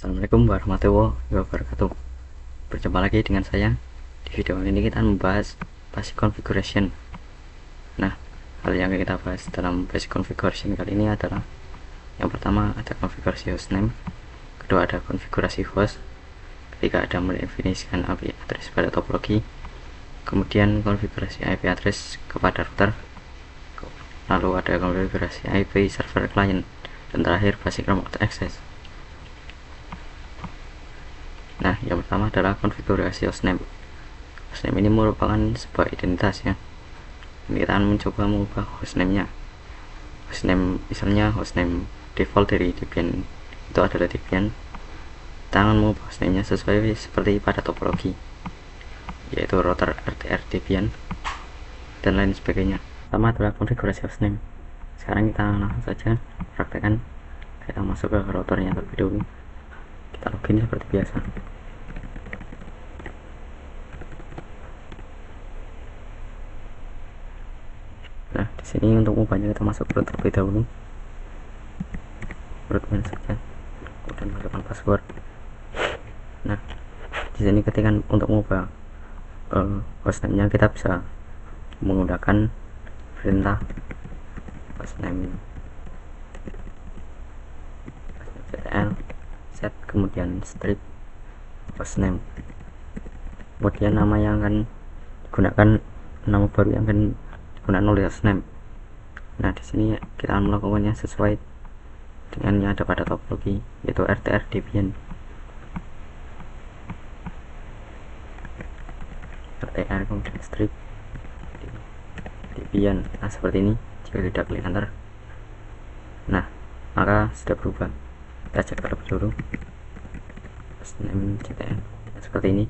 Assalamualaikum warahmatullahi wabarakatuh. Berjumpa lagi dengan saya. Di video ini kita membahas basic configuration. Nah, hal yang kita bahas dalam basic configuration kali ini adalah yang pertama ada konfigurasi hostname, kedua ada konfigurasi host, ketiga ada mendefinisikan IP address pada topologi, kemudian konfigurasi IP address kepada router, lalu ada konfigurasi IP server client, dan terakhir basic remote access. Nah, yang pertama adalah konfigurasi hostname. Hostname ini merupakan sebuah identitas ya. Ini kita akan mencoba mengubah hostname-nya. Hostname, misalnya hostname default dari Debian itu adalah Debian. Kita akan mengubah hostname-nya sesuai seperti pada topologi, yaitu router RTR Debian dan lain sebagainya. Pertama adalah konfigurasi hostname. Sekarang kita langsung saja praktekkan. Kita masuk ke routernya terlebih dahulu. Kita login seperti biasa. Nah, di sini untuk mengubahnya kita masuk root terlebih dahulu. Rootman saja, kemudian masukkan password. Nah, di sini ketika untuk mengubah hostname-nya kita bisa menggunakan perintah hostname ctl set kemudian strip hostname, kemudian nama yang akan digunakan, nama baru yang akan digunakan oleh hostname. Nah, di sini kita akan melakukannya sesuai dengan yang ada pada topologi, yaitu RTR Debian. RTR kemudian strip Debian. Nah, seperti ini. Jika tidak klik enter, nah maka sudah berubah. Kita cek terlebih dulu hostname ctl. Nah, seperti ini.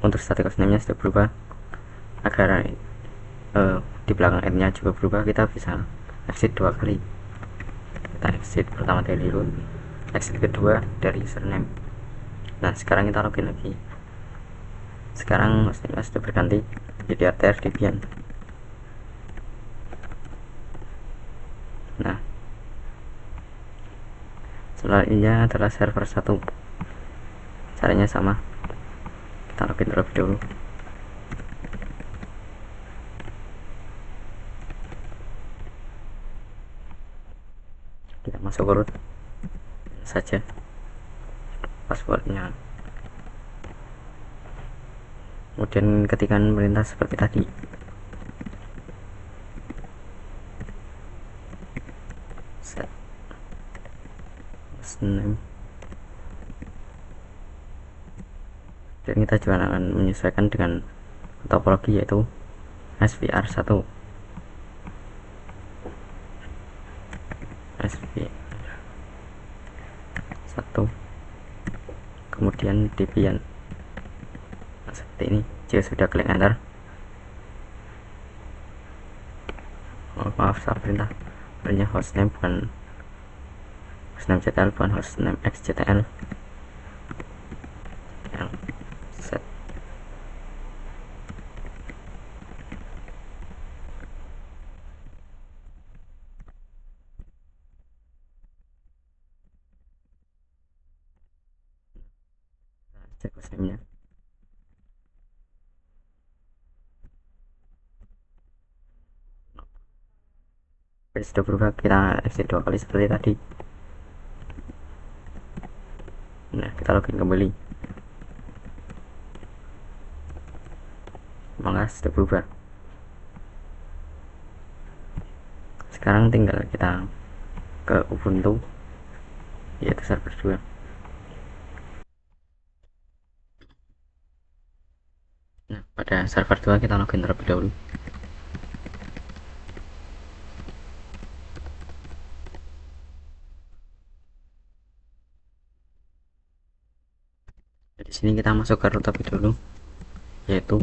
Untuk static hostname nya sudah berubah. Agar di belakang n nya juga berubah, kita bisa exit dua kali. Kita exit pertama dari root, exit kedua dari username. Nah, sekarang kita login lagi. Sekarang hostname nya sudah berganti jadi RTR Debian. Nah, selanjutnya adalah server 1. Caranya sama, kita login terlebih dahulu. Kita masuk ke root saja, passwordnya, kemudian ketikkan perintah seperti tadi. Set hostname, dan kita juga akan menyesuaikan dengan topologi, yaitu SVR1. SVR1 kemudian Debian. Nah, seperti ini. Jika sudah klik enter, maaf, salah perintah. Perintah hostname bukan hostname ctl, bukan hostname xctl. Set cek hostname-nya. Sudah berubah, kita exit dua kali seperti tadi. Nah, kita login kembali, maka sudah berubah. Sekarang tinggal kita ke Ubuntu, yaitu server 2. Nah, pada server 2 kita login terlebih dahulu. Di sini kita masuk ke root terlebih dulu, yaitu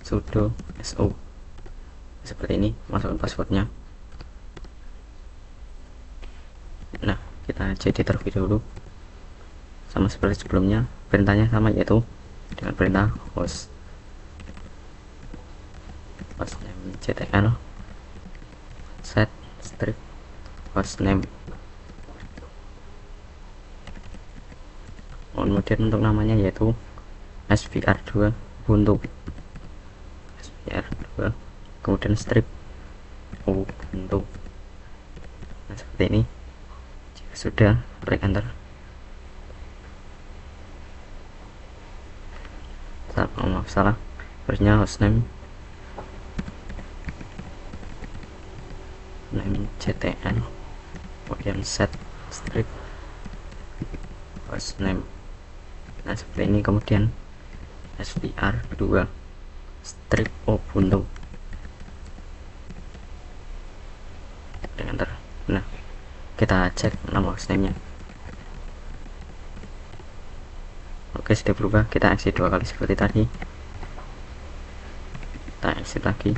sudo so. Seperti ini, masukkan passwordnya. Nah, kita cd terlebih dahulu, sama seperti sebelumnya. Perintahnya sama, yaitu dengan perintah hostname ctl set strip hostname. kemudian untuk namanya yaitu SVR2 Ubuntu, SVR2 kemudian strip Ubuntu. Nah seperti ini. Jika sudah, klik enter. Salah, harusnya hostname name ctn, kemudian set strip hostname. Nah seperti ini, kemudian SVR2 strip Ubuntu, klik enter. Nah kita cek nama hostname nya. Oke, sudah berubah. Kita exit 2 kali seperti tadi. Kita exit lagi,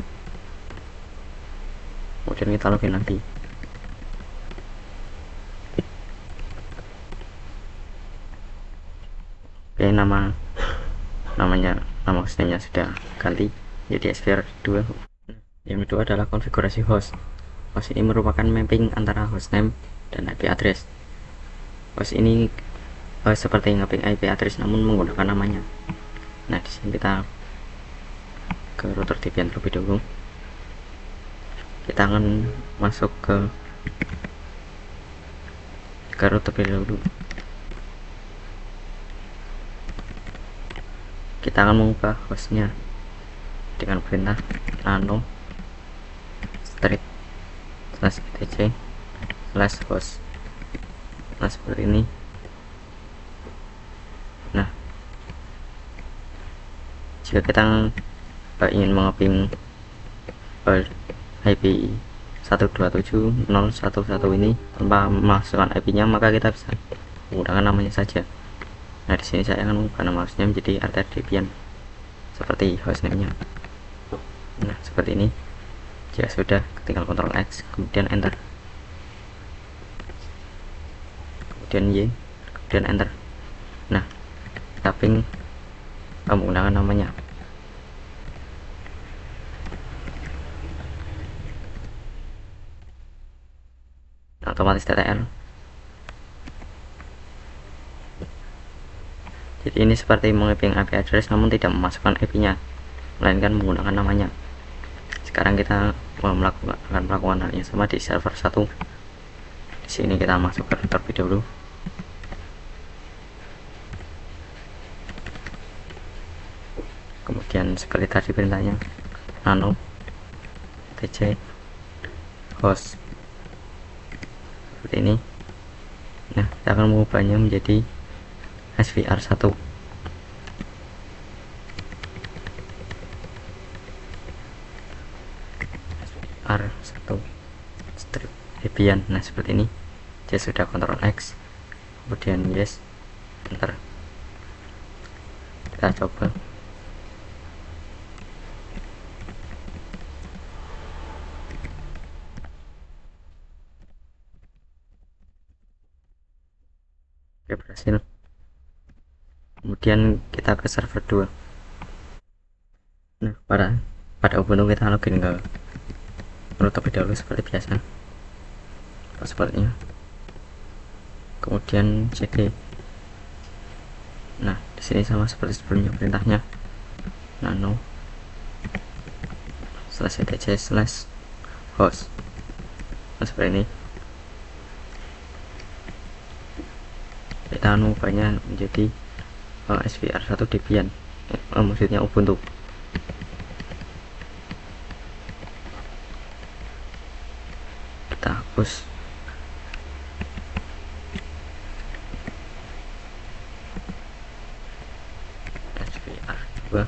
kemudian kita login lagi. Oke, nama hostname nya sudah ganti jadi SVR2. Yang kedua adalah konfigurasi host. Host ini merupakan mapping antara hostname dan IP address. Host ini seperti mapping IP address namun menggunakan namanya. Nah di sini kita ke router Debian terlebih dahulu. Kita akan masuk ke router terlebih dahulu. Kita akan mengubah hostnya dengan perintah nano strip /etc/host. Nah seperti ini. Nah jika kita ingin mengaping IP 127.0.1.1 ini tanpa memasukkan IP nya, maka kita bisa menggunakan namanya saja. Nah di sini saya akan mengubah nama hostnya menjadi RT Debian seperti hostname nya. Nah seperti ini. Jika sudah, tinggal Ctrl X kemudian enter, kemudian Y, kemudian enter. Nah tapping menggunakan namanya. Otomatis TTL. Jadi ini seperti memapping IP address namun tidak memasukkan IP nya, melainkan menggunakan namanya. Sekarang kita melakukan hal yang sama di server 1. Di sini kita masuk ke terlebih dahulu. Kemudian seperti tadi perintahnya nano tc host seperti ini. Nah kita akan mengubahnya menjadi SVR1. SVR1 strip Debian. Nah seperti ini. Jadi sudah Ctrl X kemudian yes, enter. Kita coba. Oke, berhasil. Kemudian kita ke server 2. Nah pada Ubuntu kita login ke router terlebih dahulu seperti biasa, passwordnya, kemudian cd. Nah di sini sama seperti sebelumnya, perintahnya nano /etc/host. Nah seperti ini. Kita mengubahnya menjadi SVR1 Debian, maksudnya Ubuntu. Kita hapus. SVR2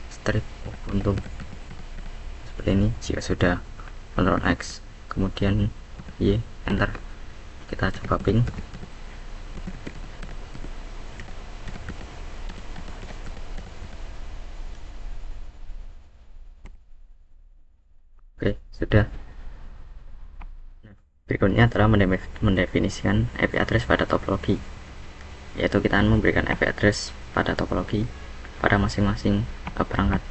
strip Ubuntu seperti ini. Jika sudah, Ctrl X kemudian Y, enter. Kita coba ping. Oke, sudah. Berikutnya adalah mendefinisikan IP address pada topologi, yaitu kita akan memberikan IP address pada topologi pada masing-masing perangkat.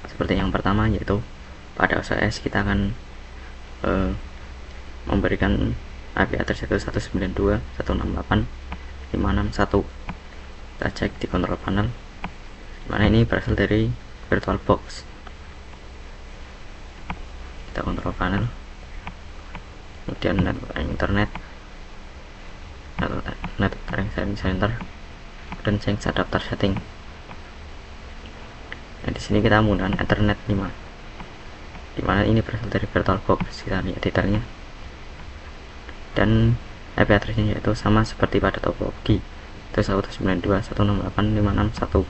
Seperti yang pertama, yaitu pada OS kita akan memberikan IP address itu 192.168.561. Kita cek di control panel, mana ini berasal dari VirtualBox. Kita control panel, kemudian network internet, network center, dan change adapter setting. Nah, di sini kita menggunakan Ethernet 5, dimana ini berasal dari VirtualBox. Kita lihat detailnya, dan IP address-nya yaitu sama seperti pada topologi, itu 192.168.561.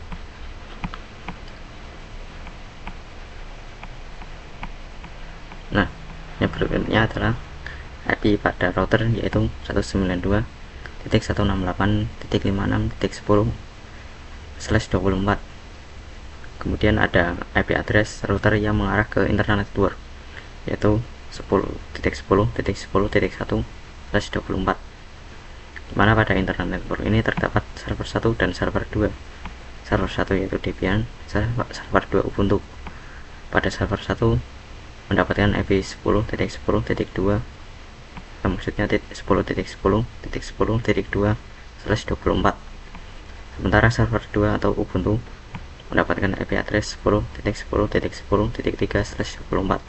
Nah, yang berikutnya adalah IP pada router, yaitu 192.168.56.10/24. Kemudian ada IP address router yang mengarah ke internal network, yaitu 10.10.10.1/24, dimana pada internal network ini terdapat server 1 dan server 2. Server 1 yaitu Debian, server 2 Ubuntu. Pada server 1 mendapatkan IP 10.10.2, maksudnya 10.10.10.2/24. Sementara server 2 atau Ubuntu mendapatkan IP address 10.10.10.3/24.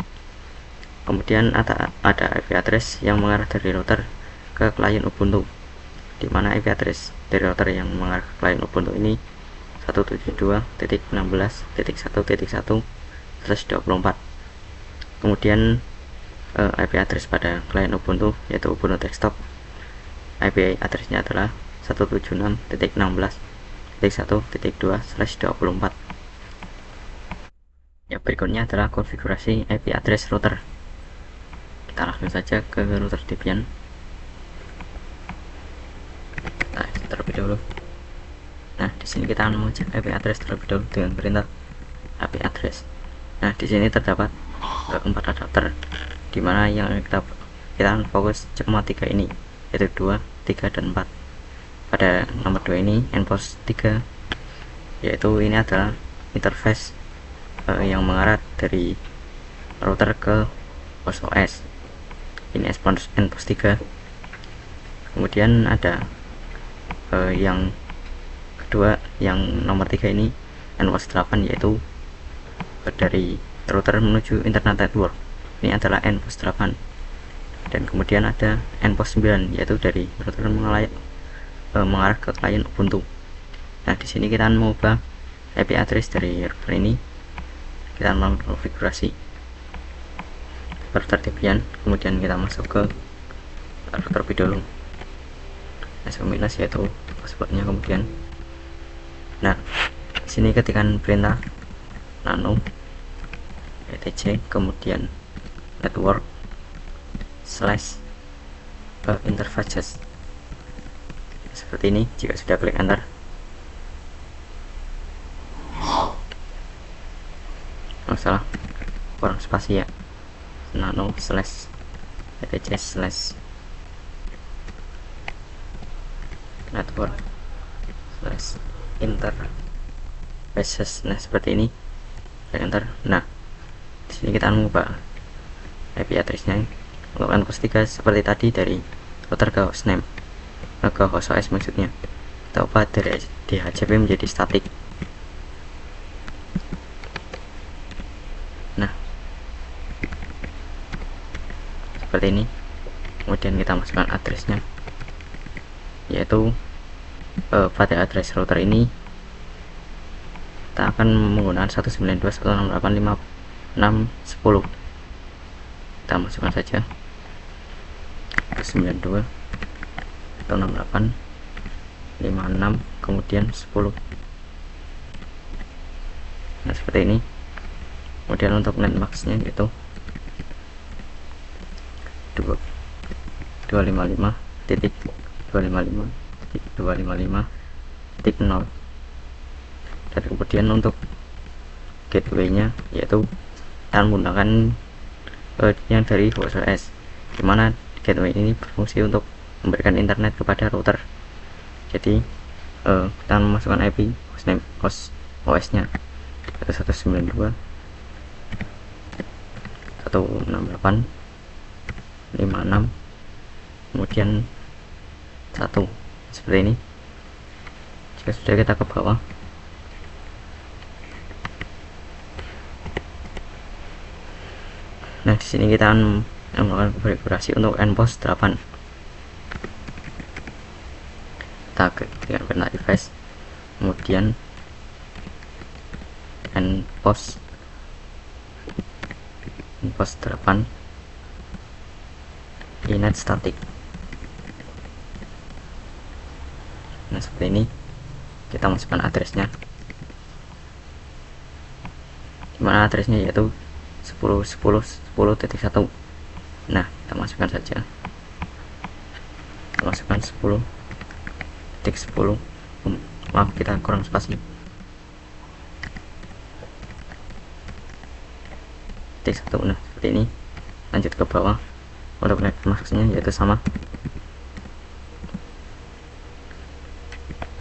Kemudian ada IP address yang mengarah dari router ke klien Ubuntu, di mana IP address dari router yang mengarah ke klien Ubuntu ini 172.16.1.1/24. Kemudian IP address pada klien Ubuntu, yaitu Ubuntu Desktop, IP address-nya adalah 176.16.1.2/24. Yang berikutnya adalah konfigurasi IP address router. Kita langsung saja ke router Debian. Nah, terlebih dahulu. Nah, di sini kita akan mengecek IP address terlebih dahulu dengan perintah IP address. Nah, di sini terdapat 4 adapter, dimana yang kita akan fokus cuma 3 ini, yaitu 2, 3, dan 4. Pada nomor 2 ini nPOS 3, yaitu ini adalah interface yang mengarah dari router ke host OS. Ini nPOS 3. Kemudian ada yang kedua, yang nomor 3 ini nPOS 8, yaitu dari router menuju internet network. Ini adalah nPOS 8. Dan kemudian ada nPOS 9, yaitu dari router mengarah ke klien Ubuntu. Nah, di sini kita akan mengubah IP address dari router ini. Kita akan konfigurasi router Debian, kemudian kita masuk ke router dulu, minus yaitu passwordnya. Kemudian, nah, di sini ketikkan perintah nano etc, kemudian network / interfaces, seperti ini. Jika sudah klik enter, salah, kurang spasi ya, nano / etc / network / interfaces. Nah, seperti ini. Klik enter. Nah, di sini kita akan mengubah IP address-nya untuk nPOS 3 seperti tadi, dari router ke hostname, ke host OS maksudnya. Kita ubah dari DHCP menjadi static. Nah, seperti ini. Kemudian kita masukkan address-nya, yaitu pada address router ini kita akan menggunakan 192.168.56.10. Kita masukkan saja 192.168.56, kemudian 10. Nah, seperti ini. Kemudian untuk netmask-nya yaitu 255.255.255.0. dan kemudian untuk gateway-nya yaitu kita menggunakan yang dari host OS, dimana gateway ini berfungsi untuk memberikan internet kepada router. Jadi kita memasukkan IP host OS nya 192.168.56, kemudian 1, seperti ini. Jika sudah, kita ke bawah. Nah, di sini kita akan melakukan konfigurasi untuk NPOS 8. Kita klik dengan perintah device, kemudian NPOS 8 inet static. Nah, seperti ini. Kita masukkan addressnya, dimana addressnya yaitu 10.10.10.1. Nah, kita masukkan saja, kita masukkan 10.10. Maaf, kita kurang spasi. Titik 1. Nah, seperti ini. Lanjut ke bawah. Untuk maksudnya yaitu sama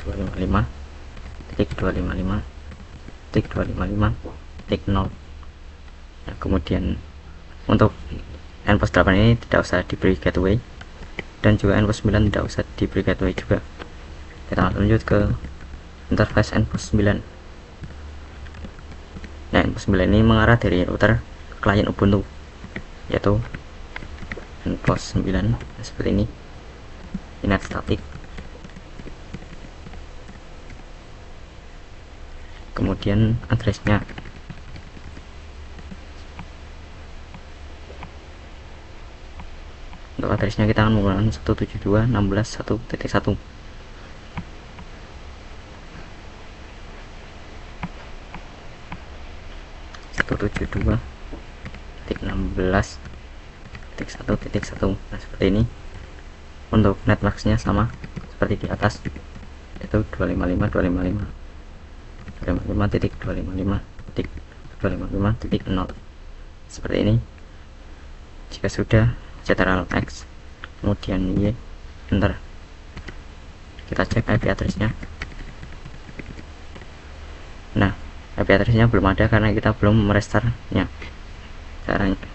255.255.255.0. Nah, kemudian untuk NPOS 8 ini tidak usah diberi gateway, dan juga NPOS 9 tidak usah diberi gateway juga. Kita lanjut ke interface NPOS 9. Nah, NPOS 9 ini mengarah dari router ke klien Ubuntu, yaitu NPOS 9. Nah, seperti ini. Inet static. Kemudian addressnya, untuk addressnya kita akan menggunakan 172.16.1.1. Nah, seperti ini. Untuk netmasknya sama seperti di atas, yaitu 255.255.255.0. seperti ini. Jika sudah, Ctrl X, kemudian Y, enter. Kita cek IP addressnya. Nah, IP addressnya belum ada karena kita belum merestarnya.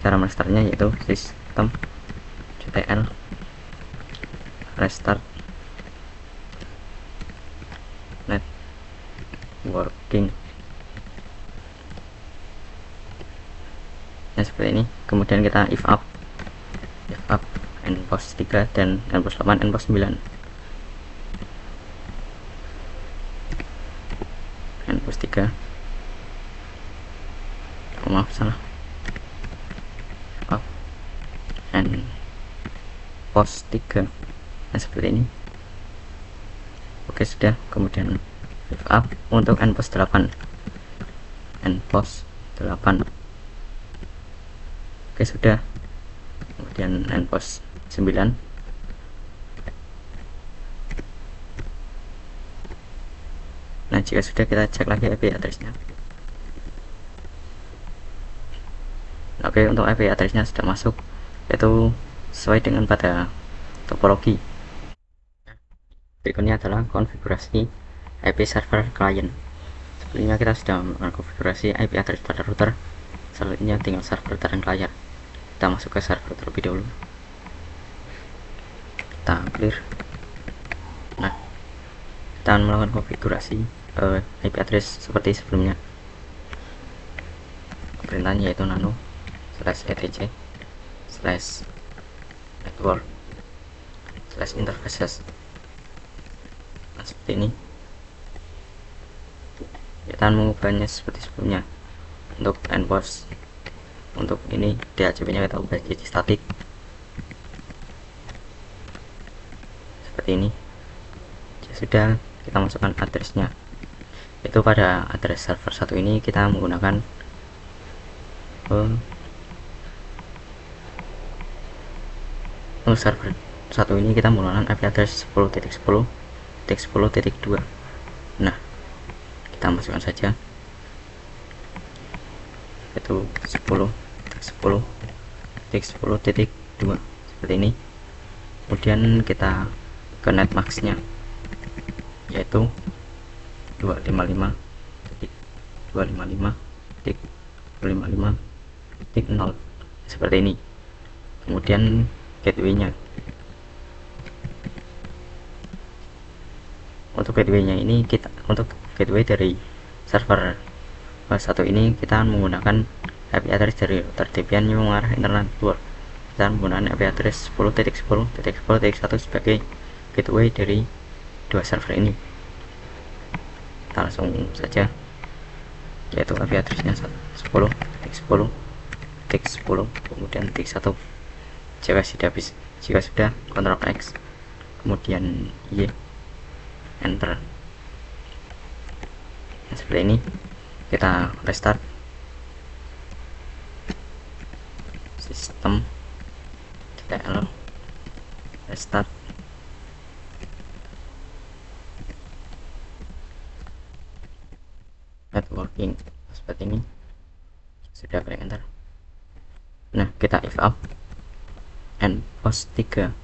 Cara merestarnya yaitu sistem ctl restart networking. Nah, seperti ini. Kemudian kita if up NPOS 3 dan NPOS 8, NPOS 9. NPOS 3. Oh, maaf, salah. Up NPOS 3. Nah, seperti ini. Oke, sudah. Kemudian if up untuk NPOS 8. NPOS 8. Oke, sudah. Kemudian NPOS 9. Nah, jika sudah, kita cek lagi IP addressnya. Oke, untuk IP addressnya sudah masuk, yaitu sesuai dengan pada topologi. Berikutnya adalah konfigurasi IP server client. Sebelumnya kita sudah melakukan konfigurasi IP address pada router. Selanjutnya tinggal server dan client. Kita masuk ke server terlebih dahulu. Kita clear. Nah, kita akan melakukan konfigurasi IP address seperti sebelumnya. Perintahnya yaitu nano /etc/network/interfaces. Nah, seperti ini. Kita akan mengubahnya seperti sebelumnya. Untuk NPOS, untuk ini DHCP nya kita ubah jadi static seperti ini. Jika sudah, kita masukkan addressnya. Itu pada address server 1 ini kita menggunakan untuk server 1 ini kita menggunakan IP address 10.10.10.2. Nah, kita masukkan saja, itu 10.10.10.2 seperti ini. Kemudian kita ke netmasknya, yaitu 255.255.255.0 seperti ini. Kemudian gateway-nya, untuk gateway-nya ini, untuk gateway dari server satu ini kita menggunakan IP address dari router Debian yang mengarah internet network. Kita menggunakan IP address 10.10.10.1 sebagai gateway dari dua server ini. Kita langsung saja, yaitu IP addressnya 10.10.10 kemudian titik 1. Jika sudah Ctrl X kemudian Y, enter. Nah, seperti ini. Kita restart sistem, TTL restart. Networking seperti ini. Sudah, klik enter. Nah, kita if up and post 3.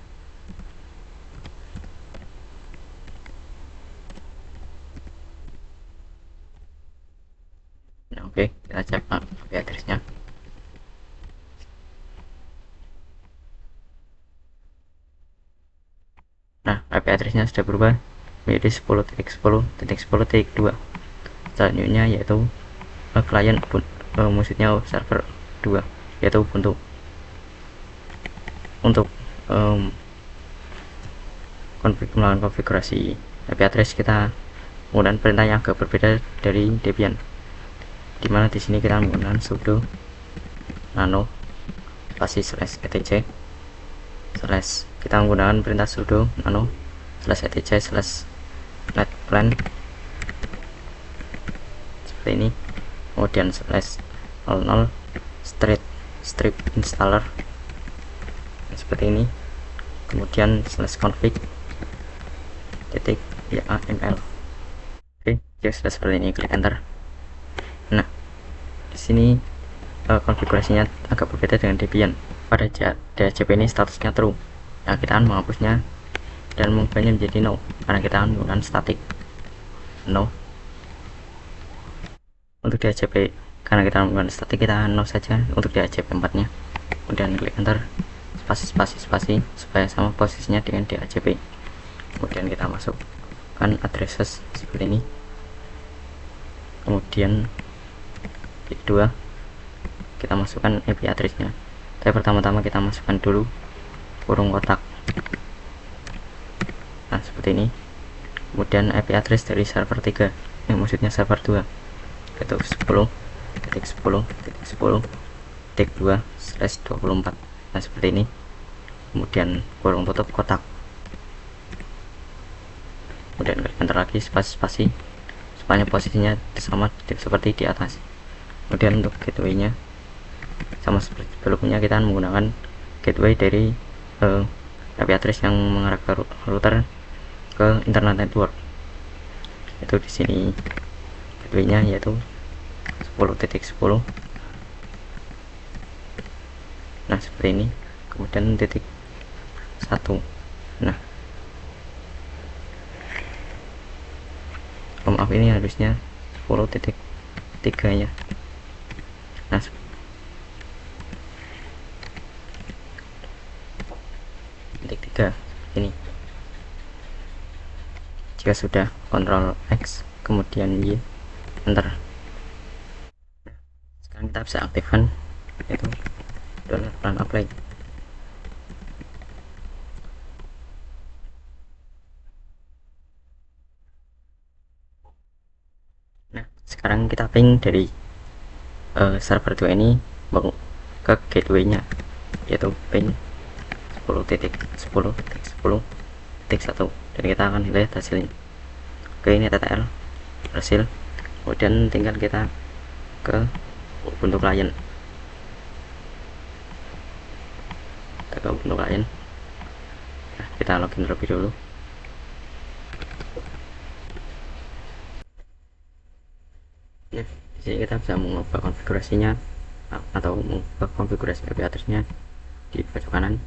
Nah, oke, kita cek IP addressnya. Nah, IP addressnya sudah berubah menjadi 10.10.10.2. Selanjutnya yaitu klien maksudnya server 2, yaitu Ubuntu. Untuk melakukan konfigurasi IP address kita menggunakan perintah yang agak berbeda dari Debian, dimana di sini kita menggunakan sudo nano spasi /etc kita menggunakan perintah sudo nano /etc /netplan seperti ini, kemudian /00 strip installer seperti ini, kemudian /config .yaml. Oke, ya sudah seperti ini, klik enter. Nah, di sini konfigurasinya agak berbeda dengan Debian. Pada DHCP ini statusnya true. Nah, kita akan menghapusnya dan mengubahnya menjadi no, karena kita akan menggunakan static no. Untuk DHCP, karena kita menggunakan static, kita no saja untuk DHCP 4 nya. Kemudian klik enter, spasi supaya sama posisinya dengan DHCP. Kemudian kita masukkan addresses seperti ini. Kemudian kedua, kita masukkan IP addressnya. Tapi pertama-tama kita masukkan dulu kurung kotak. Nah, seperti ini. Kemudian IP address dari server 3, yang maksudnya server 2, yaitu 10.10.10.2/24. Nah, seperti ini. Kemudian kurung tutup kotak. Kemudian klik enter lagi, spasi supaya posisinya sama seperti di atas. Kemudian untuk gateway-nya sama seperti sebelumnya, kita menggunakan gateway dari IP address yang mengarah ke router ke internet network. Itu di sini gateway-nya yaitu 10.10. Nah, seperti ini. Kemudian titik 1. Nah, maaf, ini harusnya 10.3 ya. Nah, titik 3 ini. Jika sudah, Ctrl X kemudian Y, enter. Sekarang kita bisa aktifkan yaitu $plan apply. Nah, sekarang kita ping dari server 2 ini ke gateway-nya, yaitu ping 10.10.10.1, dan kita akan lihat hasilnya. Oke, ini TTL berhasil. Kemudian tinggal kita ke Ubuntu client. Kita ke Ubuntu client. Nah, kita login terlebih dulu. Nah, di sini kita bisa mengubah konfigurasinya atau mengubah konfigurasi IP address-nya di pojok kanan.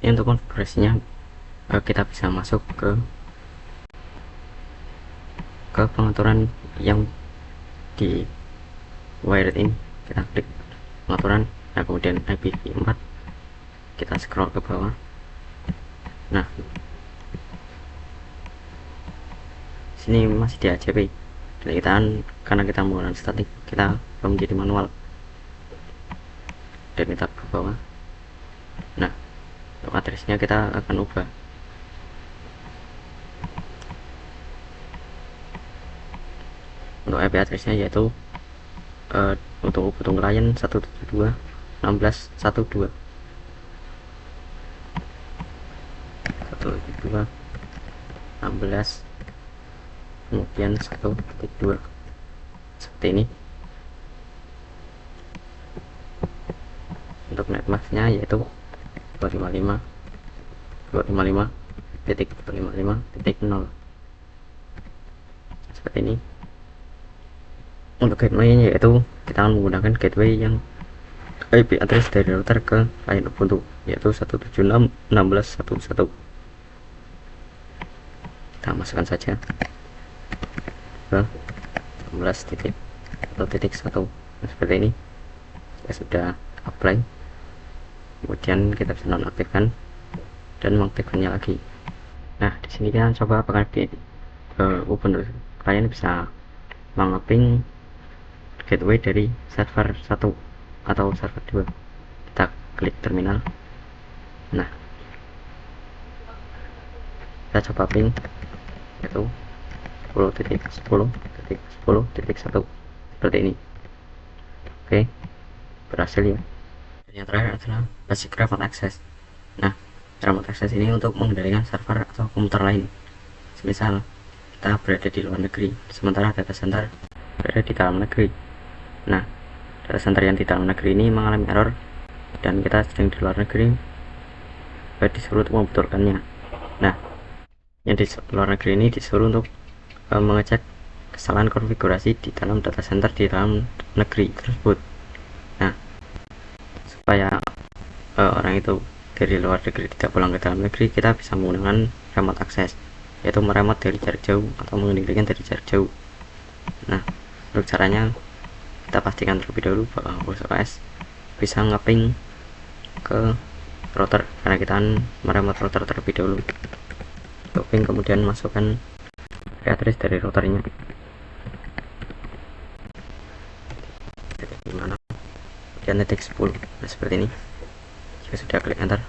Ini untuk konfigurasinya, kita bisa masuk ke pengaturan yang di wired ini. Kita klik pengaturan, nah kemudian IPv4, kita scroll ke bawah. Nah, sini masih di ACP, dan kita karena kita menggunakan statik, kita menjadi manual, dan kita ke bawah. Nah, untuk addressnya kita akan ubah. Untuk IP addressnya yaitu untuk klien 172.16.1.2 172.16 kemudian 1.2 seperti ini. Untuk netmasknya yaitu 255.255.255.0 seperti ini. Untuk gateway yaitu kita akan menggunakan gateway yang IP address dari router ke klien Ubuntu yaitu 176.16.1.1. Kita masukkan saja ke 16.1.1. Seperti ini. Kita sudah apply, kemudian kita bisa nonaktifkan dan mengaktifkannya lagi. Nah, di sini kita coba apakah di Ubuntu kalian bisa menguping gateway dari server 1 atau server 2. Kita klik terminal. Nah, kita coba ping yaitu 10.10.10.1 seperti ini. Oke, berhasil ya. Dan yang terakhir adalah basic remote access. Nah, remote access ini untuk mengendalikan server atau komputer lain. Semisal kita berada di luar negeri, sementara data center berada di dalam negeri. Nah, data center yang di dalam negeri ini mengalami error dan kita sedang di luar negeri, disuruh untuk membetulkannya. Nah, yang di luar negeri ini disuruh untuk mengecek kesalahan konfigurasi di dalam data center di dalam negeri tersebut. Nah, supaya orang itu dari luar negeri tidak pulang ke dalam negeri, kita bisa menggunakan remote access, yaitu meremote dari jarak jauh atau mengendalikan dari jarak jauh. Nah, untuk caranya kita pastikan terlebih dahulu bahwa OS bisa ngeping ke router, karena kita meremote router terlebih dahulu. Ping kemudian masukkan address dari routernya. Kemudian titik 10. Nah, seperti ini. Jika sudah klik enter,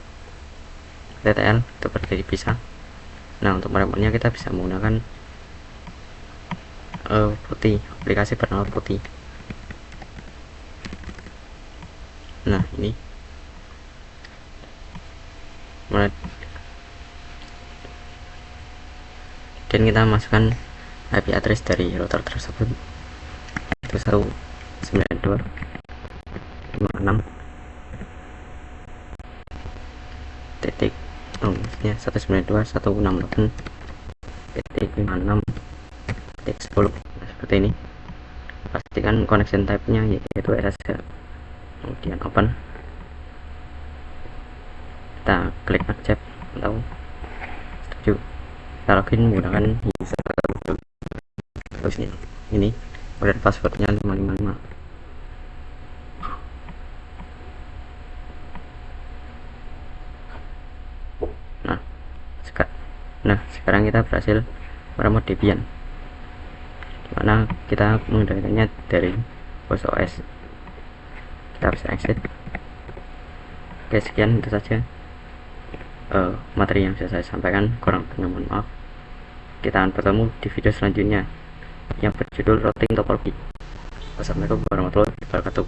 TTL itu berdiri bisa. Nah, untuk meremote-nya kita bisa menggunakan putih, aplikasi bernama putih. Nah, ini dan kita masukkan IP address dari router tersebut itu 192.56 titik 192.168.56.10. Nah, seperti ini. Pastikan connection type nya yaitu SSL, kemudian open, kita klik accept atau setuju. Kita login menggunakan user terus ini kemudian passwordnya 555. Nah, sekarang kita berhasil meremote Debian, dimana kita mengendalikannya dari OS. Kita bisa exit. Oke, sekian itu saja materi yang bisa saya sampaikan, kurang lebihnya mohon maaf. Kita akan bertemu di video selanjutnya yang berjudul routing topologi. Wassalamualaikum warahmatullahi wabarakatuh.